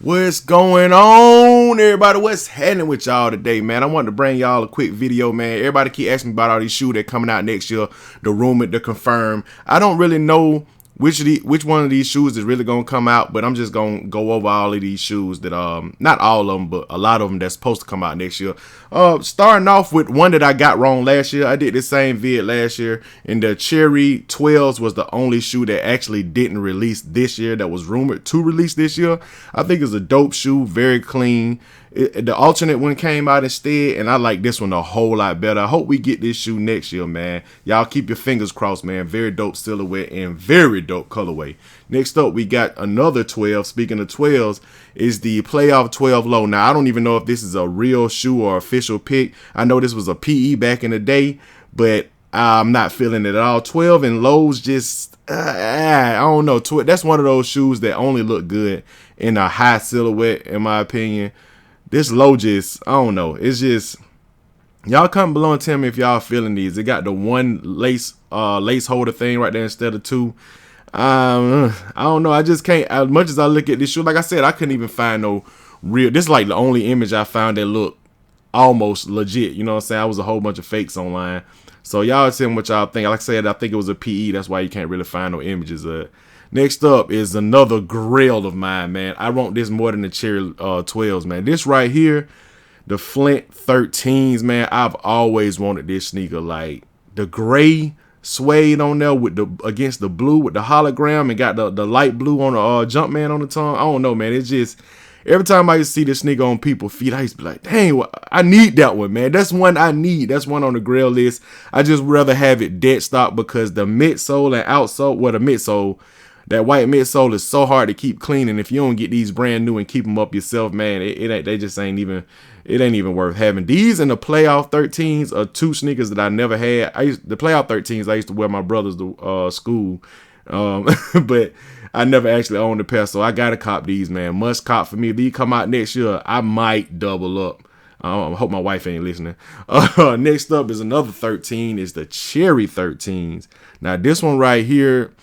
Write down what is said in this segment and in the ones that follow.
What's going on, everybody? What's happening with y'all today, man? I wanted to bring y'all a quick video, man. Everybody keep asking me about all these shoes that coming out next year, the rumored, the confirmed. I don't really know which one of these shoes is really gonna come out, but I'm just gonna go over all of these shoes that not all of them, but a lot of them that's supposed to come out next year. Starting off with one that I got wrong last year. I did the same vid last year, and the Cherry 12s was the only shoe that actually didn't release this year, that was rumored to release this year. I think it's a dope shoe, very clean. The alternate one came out instead, and I like this one a whole lot better. I hope we get this shoe next year, man. Y'all keep your fingers crossed, man. Very dope silhouette and very dope colorway. Next up, we got another 12. Speaking of 12s, is the Playoff 12 Low. Now, I don't even know if this is a real shoe or official pick. I know this was a PE back in the day, but I'm not feeling it at all. 12 and lows just, I don't know. That's one of those shoes that only look good in a high silhouette, in my opinion. This low just, I don't know. It's just, y'all comment below and tell me if y'all feeling these. It got the one lace holder thing right there instead of two. I don't know. I just can't. As much as I look at this shoe, like I said, I couldn't even find no real. This is like the only image I found that looked almost legit. You know what I'm saying? I was a whole bunch of fakes online. So y'all tell me what y'all think. Like I said, I think it was a PE. That's why you can't really find no images of it. Next up is another grail of mine, man. I want this more than the Cherry 12s, man. This right here, the Flint 13s, man. I've always wanted this sneaker. Like the gray suede on there with the against the blue with the hologram, and got the light blue on the Jumpman on the tongue. I don't know, man. It's just every time I see this sneaker on people's feet, I used to be like, dang, I need that one, man. That's one I need. That's one on the grail list. I just rather have it dead stock because the midsole and outsole, well, the midsole, that white midsole is so hard to keep clean, and if you don't get these brand new and keep them up yourself, man, it ain't. They just ain't even. It ain't even worth having. These and the Playoff 13s are two sneakers that I never had. The Playoff 13s I used to wear my brothers to school, but I never actually owned a pair, so I gotta cop these, man. Must cop for me. If these come out next year, I might double up. I hope my wife ain't listening. Next up is another 13. Is the Cherry 13s. Now this one right here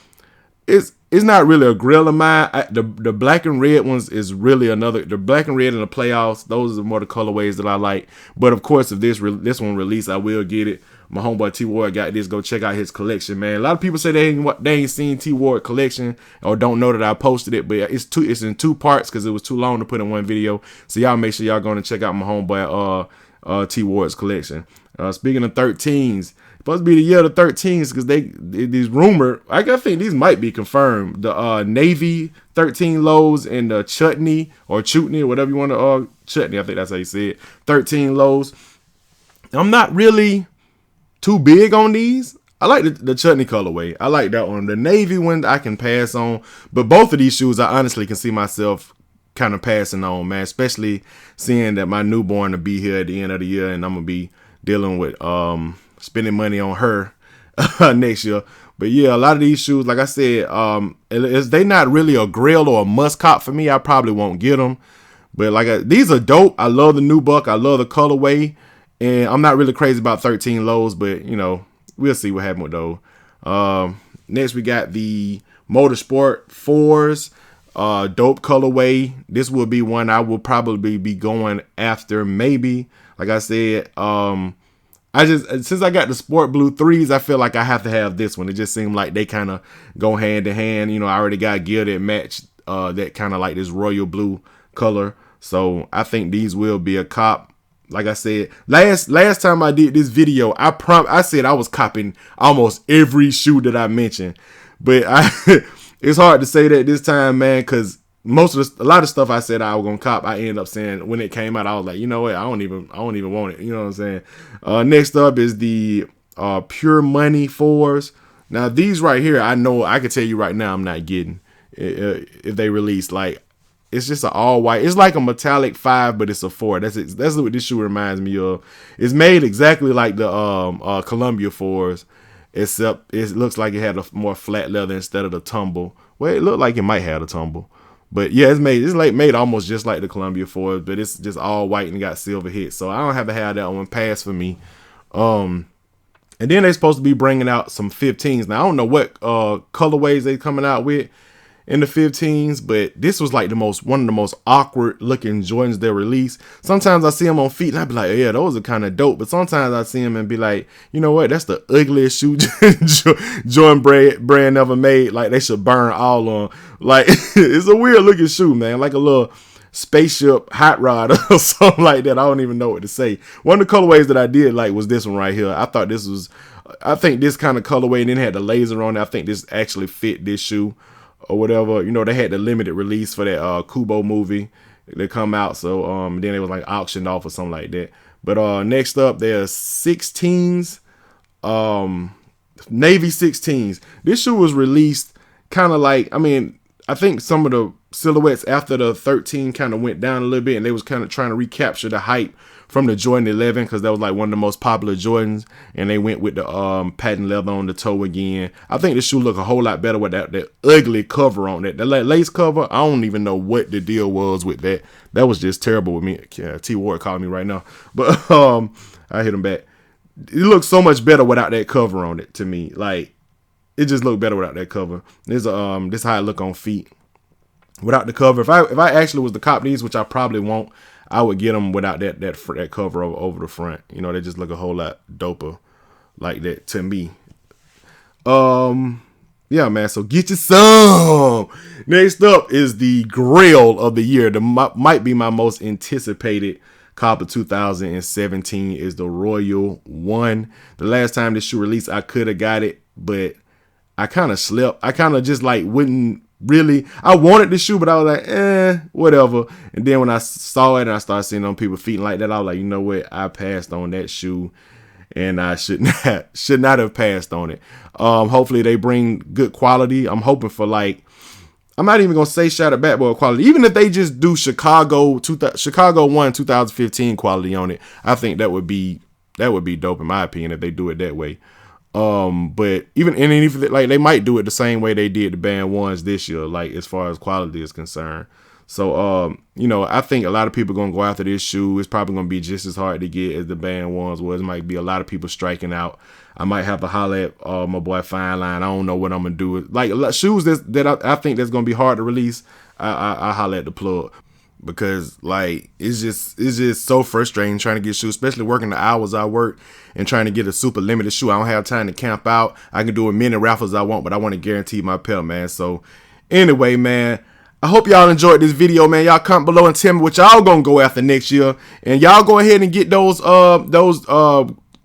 is. It's not really a grill of mine. The black and red ones is really another. The black and red in the playoffs, those are more the colorways that I like. But of course, if this one release, I will get it. My homeboy T Ward got this. Go check out his collection, man. A lot of people say they ain't seen T Ward collection or don't know that I posted it, but it's in two parts because it was too long to put in one video. So y'all make sure y'all going to check out my homeboy T Ward's collection. Speaking of 13s. Supposed to be the year of the 13s because these rumored. I think these might be confirmed. The navy 13 lows and the chutney or chutney or whatever you want to chutney. I think that's how you say it. 13 lows. I'm not really too big on these. I like the chutney colorway. I like that one. The navy one I can pass on, but both of these shoes I honestly can see myself kind of passing on, man. Especially seeing that my newborn will be here at the end of the year and I'm gonna be dealing with spending money on her next year. But yeah, a lot of these shoes, like I said, they not really a grail or a must cop for me. I probably won't get them. But these are dope. I love the nubuck. I love the colorway. And I'm not really crazy about 13 lows, but you know, we'll see what happens with those. Next we got the Motorsport 4s. Dope colorway. This will be one I will probably be going after, maybe. Like I said, since I got the Sport Blue 3s, I feel like I have to have this one. It just seemed like they kind of go hand in hand. You know, I already got gear that matched that kind of like this royal blue color. So I think these will be a cop. Like I said, last time I did this video, I said I was copping almost every shoe that I mentioned. But it's hard to say that this time, man, because a lot of stuff I said I was gonna cop, I ended up saying when it came out, I was like, you know what, I don't even want it. You know what I'm saying? Next up is the Pure Money 4s. Now these right here, I know I can tell you right now, I'm not getting if they release. Like it's just an all white. It's like a metallic 5, but it's a 4. That's what this shoe reminds me of. It's made exactly like the Columbia 4s, except it looks like it had a more flat leather instead of the tumble. Well, it looked like it might have a tumble. But yeah, it's made almost just like the Columbia 4s, but it's just all white and got silver hits. So I don't have to have that one pass for me. And then they're supposed to be bringing out some 15s. Now I don't know what colorways they coming out with. in the 15s, but this was like one of the most awkward looking Jordans they released. Sometimes I see them on feet and I be like, yeah, those are kind of dope. But sometimes I see them and be like, you know what? That's the ugliest shoe Jordan brand ever made. Like, they should burn all on. Like, it's a weird looking shoe, man. Like a little spaceship hot rod or something like that. I don't even know what to say. One of the colorways that I did like was this one right here. I think this kind of colorway, and then had the laser on it. I think this actually fit this shoe or whatever. You know, they had the limited release for that Kubo movie that come out. So then it was like auctioned off or something like that. But next up, there's 16s, Navy 16s. This shoe was released kind of like, I mean, I think some of the silhouettes after the 13 kind of went down a little bit, and they was kind of trying to recapture the hype from the Jordan 11, because that was like one of the most popular Jordans, and they went with the patent leather on the toe again. I think the shoe look a whole lot better with that ugly cover on it. The lace cover, I don't even know what the deal was with that. That was just terrible with me. T Ward calling me right now, but I hit him back. It looks so much better without that cover on it to me. Like, it just looked better without that cover. This is how it look on feet without the cover. If I actually was to cop these, which I probably won't, I would get them without that cover over the front. You know, they just look a whole lot doper like that to me. Yeah, man. So get you some. Next up is the Grail of the year. Might be my most anticipated cop of 2017 is the Royal One. The last time this shoe released, I could have got it, but I kind of slept. I kind of just like wouldn't really. I wanted the shoe, but I was like, whatever. And then when I saw it and I started seeing on people feet like that, I was like, you know what? I passed on that shoe, and I should not have passed on it. Hopefully they bring good quality. I'm hoping for, like, I'm not even gonna say Shattered Backboard quality. Even if they just do Chicago 1 2015 quality on it, I think that would be dope in my opinion if they do it that way. But even like they might do it the same way they did the Band Ones this year, like as far as quality is concerned. So you know, I think a lot of people are gonna go after this shoe. It's probably gonna be just as hard to get as the Band Ones was. It might be a lot of people striking out. I might have to holler at my boy Fine Line. I don't know what I'm gonna do. Like shoes that I think that's gonna be hard to release. I holler at the plug. Because like it's just so frustrating trying to get shoes, especially working the hours I work and trying to get a super limited shoe. I don't have time to camp out. I can do as many raffles I want, but I want to guarantee my pair, man. So anyway, man, I hope y'all enjoyed this video, man. Y'all comment below and tell me what y'all gonna go after next year, and y'all go ahead and get those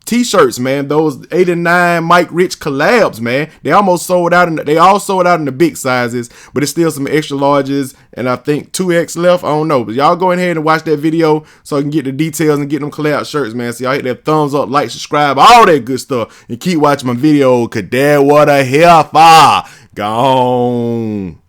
t-shirts, man. Those 8 and 9 Mike Rich collabs, man. They almost sold out. They all sold out in the big sizes, but it's still some extra larges, and I think 2X left. I don't know, but y'all go ahead and watch that video so I can get the details and get them collab shirts, man. So y'all hit that thumbs up, like, subscribe, all that good stuff, and keep watching my video, cause that what a hell for gone.